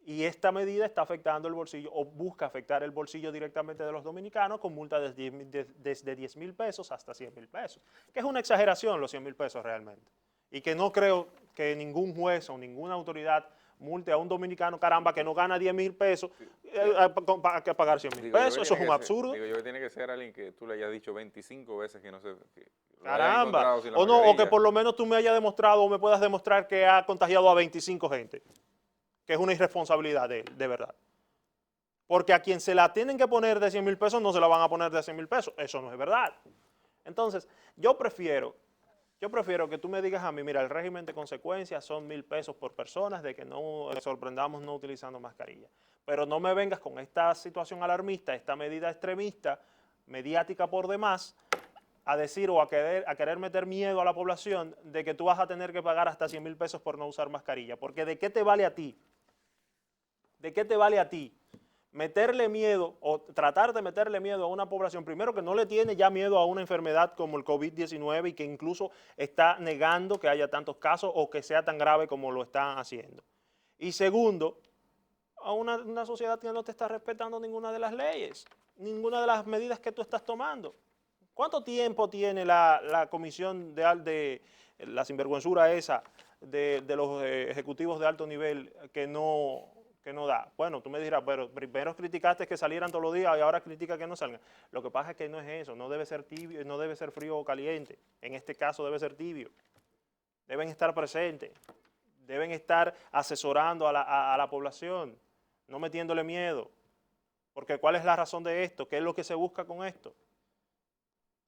Y esta medida está afectando el bolsillo, o busca afectar el bolsillo directamente de los dominicanos, con multas desde 10,000 pesos hasta 100,000 pesos, que es una exageración los 100,000 pesos realmente. Y que no creo que ningún juez o ninguna autoridad multe a un dominicano, caramba, que no gana 10,000 pesos, para que pagar 100,000 pesos. Eso es un absurdo. Digo yo que tiene que ser alguien que tú le hayas dicho 25 veces que no se... Caramba, o que por lo menos tú me hayas demostrado o me puedas demostrar que ha contagiado a 25 gente, que es una irresponsabilidad de verdad. Porque a quien se la tienen que poner de 100,000 pesos no se la van a poner de 100,000 pesos, eso no es verdad. Entonces, yo prefiero que tú me digas a mí, mira, el régimen de consecuencias son 1,000 pesos por persona, de que no sorprendamos no utilizando mascarilla. Pero no me vengas con esta situación alarmista, esta medida extremista, mediática por demás, a decir o a querer meter miedo a la población de que tú vas a tener que pagar hasta 100,000 pesos por no usar mascarilla. Porque ¿de qué te vale a ti? ¿De qué te vale a ti meterle miedo o tratar de meterle miedo a una población, primero, que no le tiene ya miedo a una enfermedad como el COVID-19 y que incluso está negando que haya tantos casos o que sea tan grave como lo están haciendo? Y segundo, a una sociedad que no te está respetando ninguna de las leyes, ninguna de las medidas que tú estás tomando. ¿Cuánto tiempo tiene la comisión de la sinvergüenzura esa de los ejecutivos de alto nivel que no da? Bueno, tú me dirás, pero primero criticaste que salieran todos los días y ahora critica que no salgan. Lo que pasa es que no es eso, no debe ser tibio, no debe ser frío o caliente. En este caso debe ser tibio. Deben estar presentes, deben estar asesorando a la población, no metiéndole miedo. Porque ¿cuál es la razón de esto? ¿Qué es lo que se busca con esto?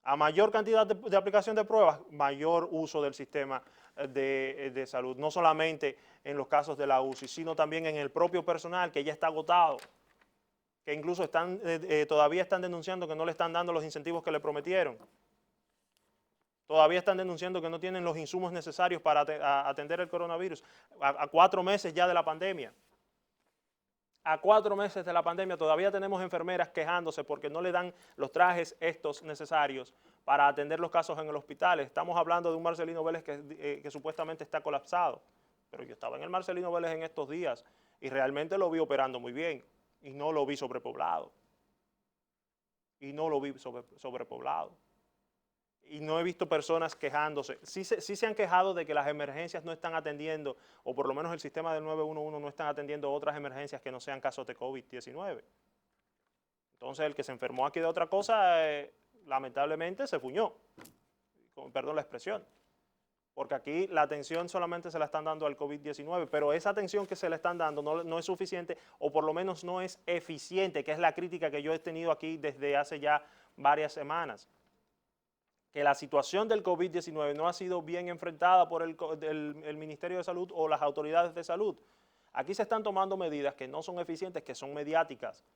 A mayor cantidad de aplicación de pruebas, mayor uso del sistema de salud, no solamente en los casos de la UCI, sino también en el propio personal que ya está agotado, que incluso todavía están denunciando que no le están dando los incentivos que le prometieron. Todavía están denunciando que no tienen los insumos necesarios para atender el coronavirus. A 4 meses ya de la pandemia. A 4 meses de la pandemia todavía tenemos enfermeras quejándose porque no le dan los trajes estos necesarios para atender los casos en el hospital. Estamos hablando de un Marcelino Vélez que supuestamente está colapsado. Pero yo estaba en el Marcelino Vélez en estos días y realmente lo vi operando muy bien. Y no lo vi sobrepoblado. Y no he visto personas quejándose. Sí se han quejado de que las emergencias no están atendiendo, o por lo menos el sistema del 911 no están atendiendo otras emergencias que no sean casos de COVID-19. Entonces el que se enfermó aquí de otra cosa, lamentablemente se fuñó, perdón la expresión, porque aquí la atención solamente se la están dando al COVID-19, pero esa atención que se le están dando no es suficiente, o por lo menos no es eficiente, que es la crítica que yo he tenido aquí desde hace ya varias semanas. Que la situación del COVID-19 no ha sido bien enfrentada por el Ministerio de Salud o las autoridades de salud. Aquí se están tomando medidas que no son eficientes, que son mediáticas,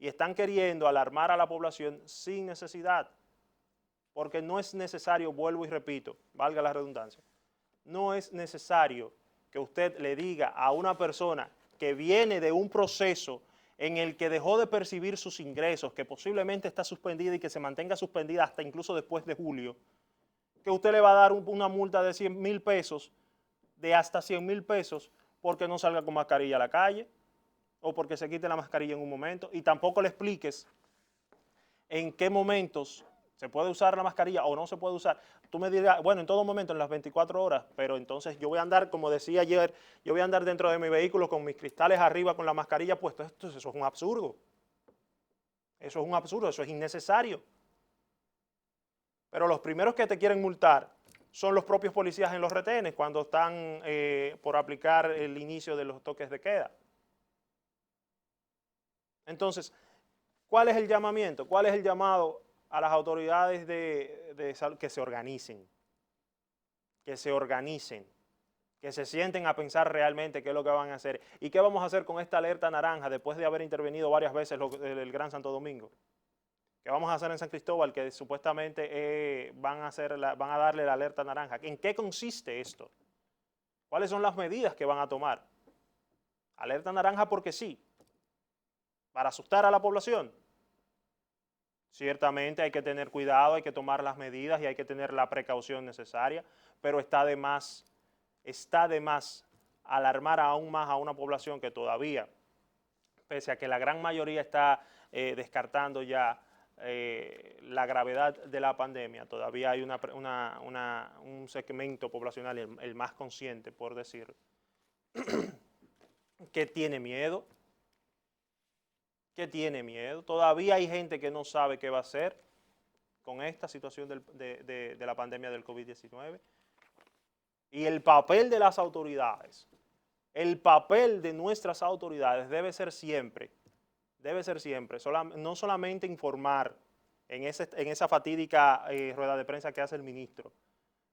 y están queriendo alarmar a la población sin necesidad, porque no es necesario, vuelvo y repito, valga la redundancia, no es necesario que usted le diga a una persona que viene de un proceso en el que dejó de percibir sus ingresos, que posiblemente está suspendida y que se mantenga suspendida hasta incluso después de julio, que usted le va a dar una multa de 100,000 pesos, de hasta 100,000 pesos, porque no salga con mascarilla a la calle, o porque se quite la mascarilla en un momento, y tampoco le expliques en qué momentos se puede usar la mascarilla o no se puede usar. Tú me dirás, bueno, en todo momento, en las 24 horas, pero entonces yo voy a andar, como decía ayer, yo voy a andar dentro de mi vehículo con mis cristales arriba, con la mascarilla puesta. Eso es un absurdo. Eso es un absurdo, eso es innecesario. Pero los primeros que te quieren multar son los propios policías en los retenes cuando están por aplicar el inicio de los toques de queda. Entonces, ¿cuál es el llamamiento? ¿Cuál es el llamado a las autoridades de salud? Que se organicen, que se sienten a pensar realmente qué es lo que van a hacer y qué vamos a hacer con esta alerta naranja después de haber intervenido varias veces el Gran Santo Domingo. ¿Qué vamos a hacer en San Cristóbal que supuestamente van a darle la alerta naranja? ¿En qué consiste esto? ¿Cuáles son las medidas que van a tomar? Alerta naranja porque sí, para asustar a la población. Ciertamente hay que tener cuidado, hay que tomar las medidas y hay que tener la precaución necesaria, pero está de más alarmar aún más a una población que todavía, pese a que la gran mayoría está descartando ya la gravedad de la pandemia, todavía hay un segmento poblacional, el más consciente, por decir, que tiene miedo. Todavía hay gente que no sabe qué va a hacer con esta situación de la pandemia del COVID-19. Y el papel de las autoridades, el papel de nuestras autoridades debe ser siempre, no solamente informar en esa fatídica rueda de prensa que hace el ministro,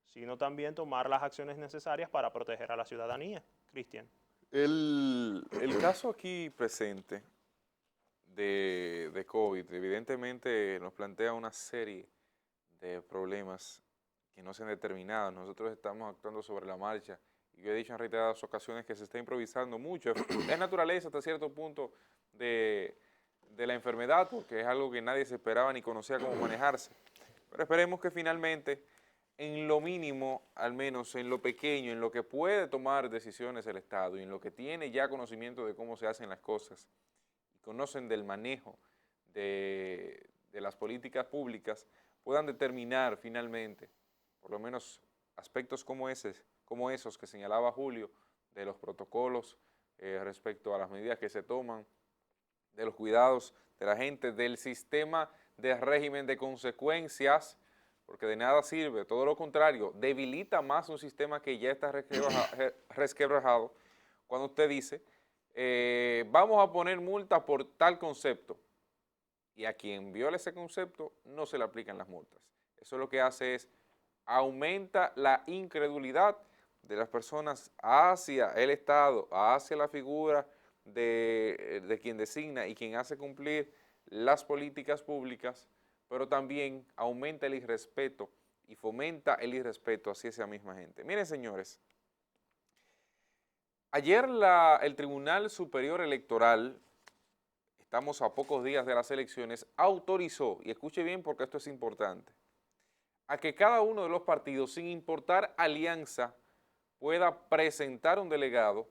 sino también tomar las acciones necesarias para proteger a la ciudadanía. Cristian. El caso aquí presente de COVID, evidentemente nos plantea una serie de problemas que no se han determinado. Nosotros estamos actuando sobre la marcha y yo he dicho en reiteradas ocasiones que se está improvisando mucho. Es naturaleza hasta cierto punto de la enfermedad, porque es algo que nadie se esperaba ni conocía cómo manejarse. Pero esperemos que finalmente, en lo mínimo, al menos en lo pequeño, en lo que puede tomar decisiones el Estado y en lo que tiene ya conocimiento de cómo se hacen las cosas, conocen del manejo de las políticas públicas, puedan determinar finalmente, por lo menos aspectos como esos que señalaba Julio, de los protocolos respecto a las medidas que se toman, de los cuidados de la gente, del sistema de régimen de consecuencias, porque de nada sirve, todo lo contrario, debilita más un sistema que ya está resquebrajado cuando usted dice, vamos a poner multa por tal concepto, y a quien viola ese concepto no se le aplican las multas. Eso lo que hace es aumenta la incredulidad de las personas hacia el Estado, hacia la figura de quien designa y quien hace cumplir las políticas públicas, pero también aumenta el irrespeto y fomenta el irrespeto hacia esa misma gente. Miren, señores, ayer el Tribunal Superior Electoral, estamos a pocos días de las elecciones, autorizó, y escuche bien porque esto es importante, a que cada uno de los partidos, sin importar alianza, pueda presentar un delegado,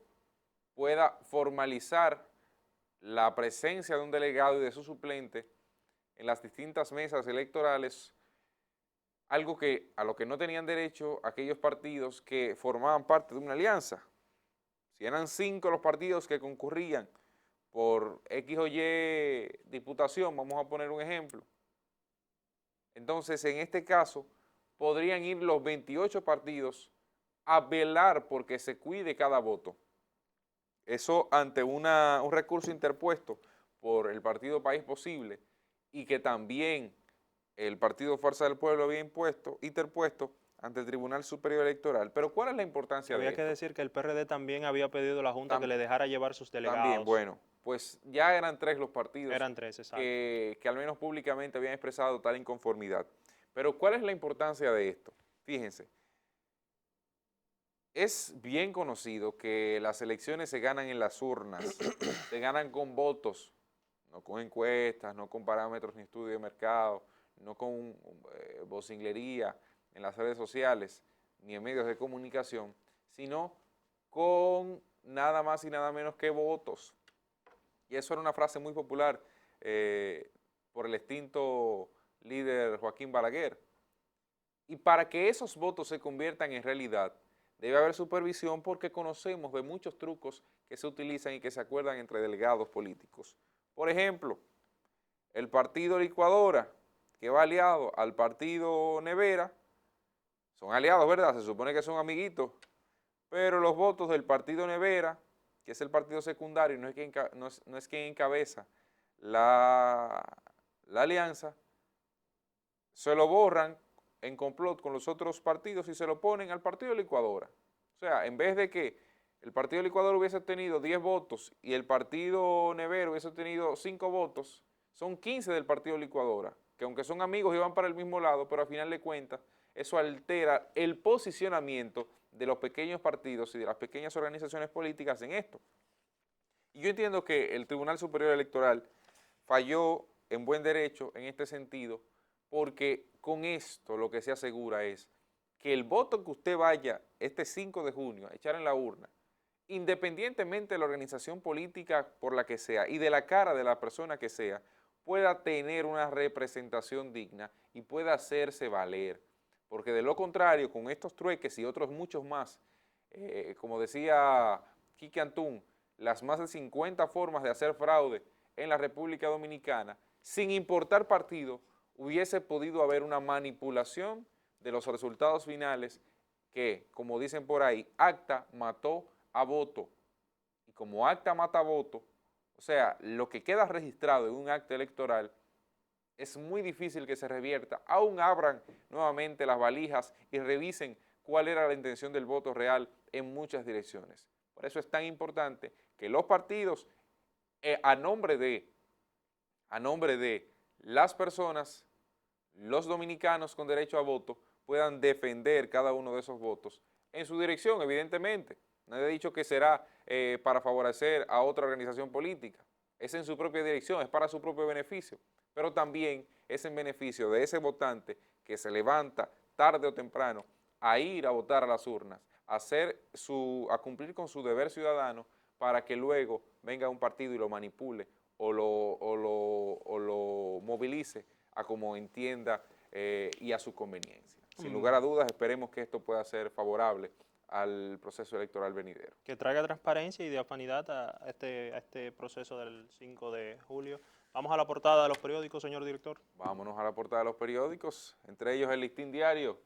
pueda formalizar la presencia de un delegado y de su suplente en las distintas mesas electorales, algo que a lo que no tenían derecho aquellos partidos que formaban parte de una alianza. Si eran 5 los partidos que concurrían por X o Y diputación, vamos a poner un ejemplo, entonces en este caso podrían ir los 28 partidos a velar porque se cuide cada voto. Eso ante un recurso interpuesto por el partido País Posible y que también el partido Fuerza del Pueblo había interpuesto ante el Tribunal Superior Electoral. Pero ¿cuál es la importancia de Había esto? que decir que el PRD también había pedido a la Junta que le dejara llevar sus También, delegados. bueno, pues ya eran 3 los partidos Eran 3, exacto. que al menos públicamente habían expresado tal inconformidad. Pero ¿cuál es la importancia de esto? Fíjense, es bien conocido que las elecciones se ganan en las urnas, se ganan con votos, no con encuestas, no con parámetros ni estudio de mercado, no con vocinglería en las redes sociales ni en medios de comunicación, sino con nada más y nada menos que votos. Y eso era una frase muy popular por el extinto líder Joaquín Balaguer. Y para que esos votos se conviertan en realidad, debe haber supervisión porque conocemos de muchos trucos que se utilizan y que se acuerdan entre delegados políticos. Por ejemplo, el partido Licuadora, que va aliado al partido Nevera, son aliados, ¿verdad? Se supone que son amiguitos, pero los votos del partido Nevera, que es el partido secundario y no es quien encabeza la alianza, se lo borran en complot con los otros partidos y se lo ponen al partido Licuadora. O sea, en vez de que el partido Licuadora hubiese tenido 10 votos y el partido Nevero hubiese tenido 5 votos, son 15 del partido Licuadora, que aunque son amigos y van para el mismo lado, pero al final de cuentas eso altera el posicionamiento de los pequeños partidos y de las pequeñas organizaciones políticas en esto. Y yo entiendo que el Tribunal Superior Electoral falló en buen derecho en este sentido, porque con esto lo que se asegura es que el voto que usted vaya este 5 de junio a echar en la urna, independientemente de la organización política por la que sea y de la cara de la persona que sea, pueda tener una representación digna y pueda hacerse valer. Porque de lo contrario, con estos trueques y otros muchos más, como decía Quique Antún, las más de 50 formas de hacer fraude en la República Dominicana, sin importar partido, hubiese podido haber una manipulación de los resultados finales que, como dicen por ahí, acta mató a voto. Y como acta mata a voto, o sea, lo que queda registrado en un acta electoral es muy difícil que se revierta. Aún abran nuevamente las valijas y revisen cuál era la intención del voto real en muchas direcciones. Por eso es tan importante que los partidos, a nombre de las personas, los dominicanos con derecho a voto, puedan defender cada uno de esos votos en su dirección, evidentemente. Nadie ha dicho que será para favorecer a otra organización política. Es en su propia dirección, es para su propio beneficio, pero también es en beneficio de ese votante que se levanta tarde o temprano a ir a votar a las urnas, a cumplir con su deber ciudadano para que luego venga un partido y lo manipule o lo movilice a como entienda y a su conveniencia. Sin lugar a dudas, esperemos que esto pueda ser favorable al proceso electoral venidero. Que traiga transparencia y diafanidad a este proceso del 5 de julio. Vamos a la portada de los periódicos, señor director. Vámonos a la portada de los periódicos, entre ellos el Listín Diario.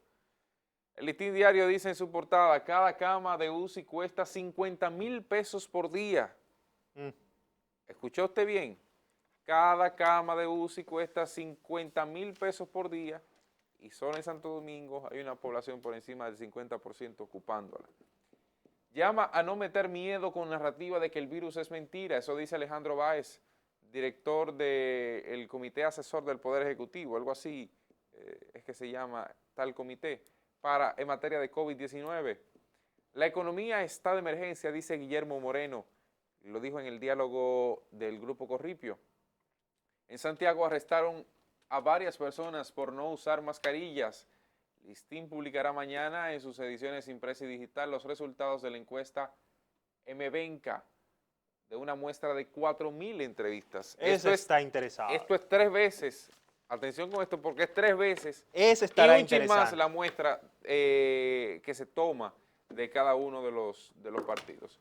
El Listín Diario dice en su portada, cada cama de UCI cuesta 50,000 pesos por día. ¿Escuchó usted bien? Cada cama de UCI cuesta 50,000 pesos por día y solo en Santo Domingo hay una población por encima del 50% ocupándola. Llama a no meter miedo con narrativa de que el virus es mentira, eso dice Alejandro Báez, director del Comité Asesor del Poder Ejecutivo, algo así es que se llama tal comité, en materia de COVID-19. La economía está de emergencia, dice Guillermo Moreno, lo dijo en el diálogo del Grupo Corripio. En Santiago arrestaron a varias personas por no usar mascarillas. Listín publicará mañana en sus ediciones impresa y digital los resultados de la encuesta MBenca, de una muestra de 4.000 entrevistas. Ese está interesado. Esto es 3 veces, atención con esto porque es 3 veces, Ese estará y un chin interesante. más la muestra que se toma de cada uno de los partidos.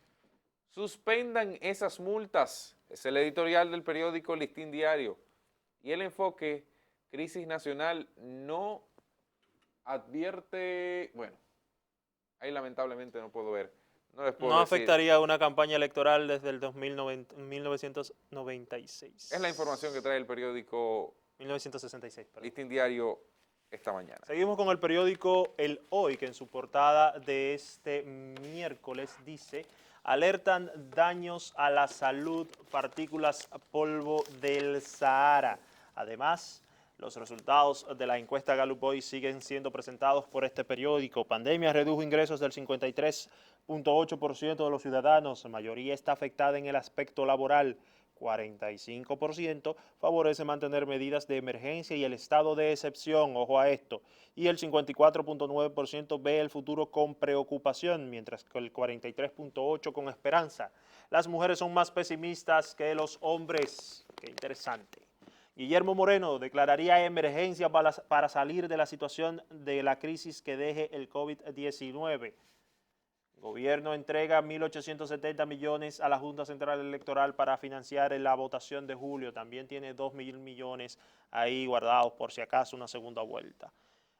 Suspendan esas multas, es el editorial del periódico Listín Diario. Y el enfoque, crisis nacional, no advierte, bueno, ahí lamentablemente no puedo ver, no les puedo No decir. afectaría una campaña electoral desde el 1996. Es la información que trae el periódico 1966, perdón. Listín Diario esta mañana. Seguimos con el periódico El Hoy, que en su portada de este miércoles dice: alertan daños a la salud, partículas polvo del Sahara. Además, los resultados de la encuesta Gallup hoy siguen siendo presentados por este periódico. Pandemia redujo ingresos del 53.8% de los ciudadanos. La mayoría está afectada en el aspecto laboral. 45% favorece mantener medidas de emergencia y el estado de excepción, ojo a esto, y el 54.9% ve el futuro con preocupación, mientras que el 43.8% con esperanza. Las mujeres son más pesimistas que los hombres. Qué interesante. Guillermo Moreno declararía emergencia para salir de la situación de la crisis que deje el COVID-19. Gobierno entrega 1.870 millones a la Junta Central Electoral para financiar la votación de julio. También tiene 2.000 millones ahí guardados por si acaso una segunda vuelta.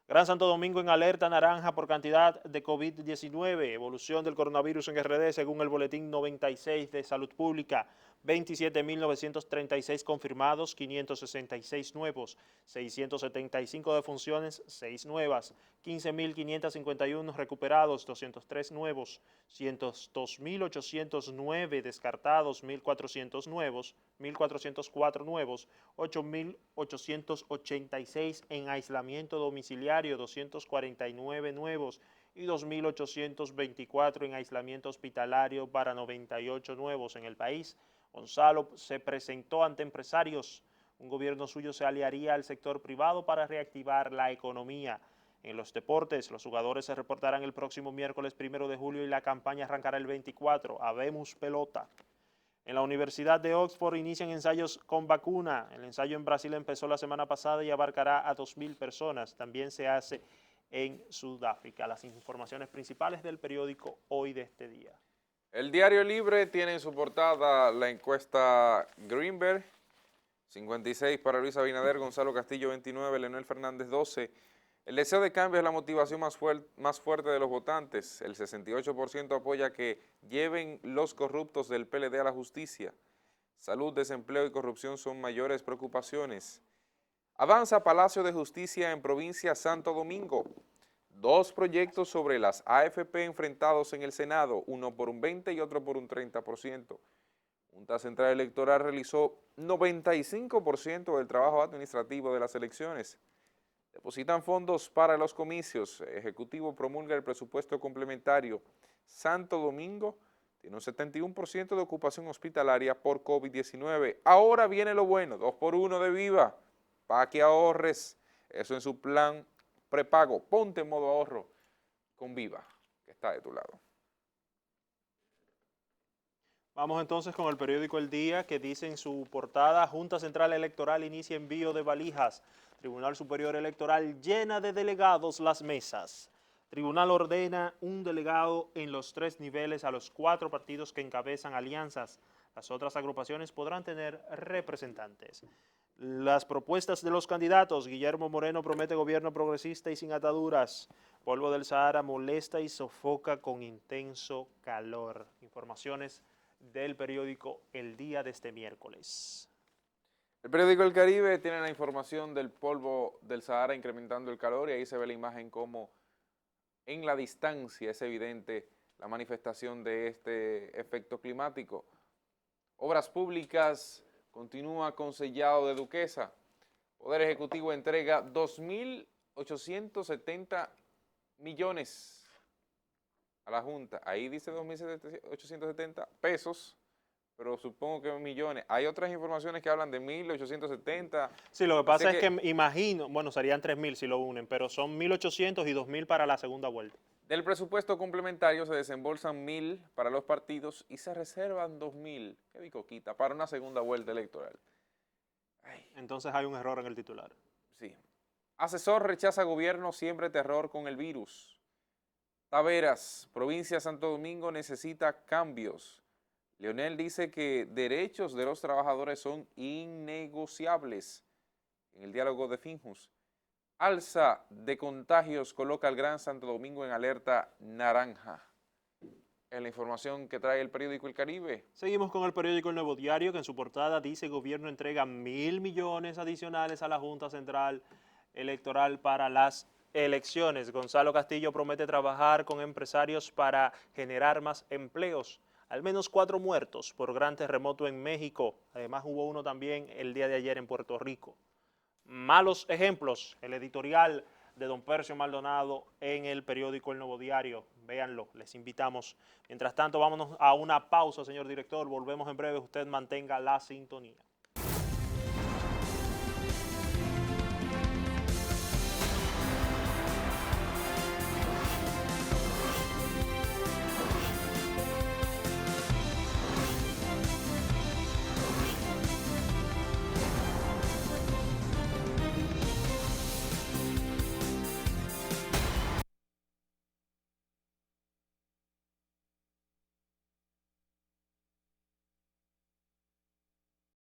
Gran Santo Domingo en alerta naranja por cantidad de COVID-19. Evolución del coronavirus en RD según el boletín 96 de Salud Pública. 27.936 confirmados, 566 nuevos, 675 defunciones, 6 nuevas, 15.551 recuperados, 203 nuevos, 102.809 descartados, 1.400 nuevos, 1.404 nuevos, 8.886 en aislamiento domiciliario, 249 nuevos y 2.824 en aislamiento hospitalario para 98 nuevos en el país. Gonzalo se presentó ante empresarios. Un gobierno suyo se aliaría al sector privado para reactivar la economía. En los deportes, los jugadores se reportarán el próximo miércoles 1 de julio y la campaña arrancará el 24. Habemos pelota. En la Universidad de Oxford inician ensayos con vacuna. El ensayo en Brasil empezó la semana pasada y abarcará a 2.000 personas. También se hace en Sudáfrica. Las informaciones principales del periódico Hoy de este día. El Diario Libre tiene en su portada la encuesta Greenberg, 56 para Luis Abinader, Gonzalo Castillo 29, Leonel Fernández 12. El deseo de cambio es la motivación más fuerte de los votantes. El 68% apoya que lleven los corruptos del PLD a la justicia. Salud, desempleo y corrupción son mayores preocupaciones. Avanza Palacio de Justicia en provincia Santo Domingo. 2 proyectos sobre las AFP enfrentados en el Senado, uno por un 20% y otro por un 30%. Junta Central Electoral realizó 95% del trabajo administrativo de las elecciones. Depositan fondos para los comicios. Ejecutivo promulga el presupuesto complementario. Santo Domingo tiene un 71% de ocupación hospitalaria por COVID-19. Ahora viene lo bueno, 2x1 de Viva, para que ahorres. Eso en su plan prepago. Ponte en modo ahorro con Viva, que está de tu lado. Vamos entonces con el periódico El Día, que dice en su portada: Junta Central Electoral inicia envío de valijas. Tribunal Superior Electoral llena de delegados las mesas. Tribunal ordena un delegado en los 3 niveles a los 4 partidos que encabezan alianzas. Las otras agrupaciones podrán tener representantes. Las propuestas de los candidatos: Guillermo Moreno promete gobierno progresista y sin ataduras. Polvo del Sahara molesta y sofoca con intenso calor. Informaciones del periódico El Día de este miércoles. El periódico El Caribe tiene la información del polvo del Sahara incrementando el calor y ahí se ve la imagen como en la distancia es evidente la manifestación de este efecto climático. Obras Públicas continúa con sellado de Duquesa. Poder Ejecutivo entrega 2.870 millones a la Junta. Ahí dice 2.870 pesos, pero supongo que millones. Hay otras informaciones que hablan de 1.870. Sí, lo que Así pasa es que imagino, bueno, serían 3.000 si lo unen, pero son 1.800 y 2.000 para la segunda vuelta. del presupuesto complementario se desembolsan 1.000 para los partidos y se reservan 2.000, qué bicoquita, para una segunda vuelta electoral. Ay, Entonces hay un error en el titular. sí. Asesor rechaza gobierno, siembre terror con el virus. Taveras, provincia de Santo Domingo necesita cambios. Leonel dice que derechos de los trabajadores son innegociables. En el diálogo de Finjus, alza de contagios coloca al Gran Santo Domingo en alerta naranja. En la información que trae el periódico El Caribe. Seguimos con el periódico El Nuevo Diario, que en su portada dice: gobierno entrega 1.000 millones adicionales a la Junta Central Electoral para las elecciones. Gonzalo Castillo promete trabajar con empresarios para generar más empleos. Al menos 4 muertos por gran terremoto en México. Además hubo uno también el día de ayer en Puerto Rico. Malos ejemplos, el editorial de don Percio Maldonado en el periódico El Nuevo Diario. Véanlo, les invitamos. Mientras tanto, vámonos a una pausa, señor director. Volvemos en breve. Usted mantenga la sintonía.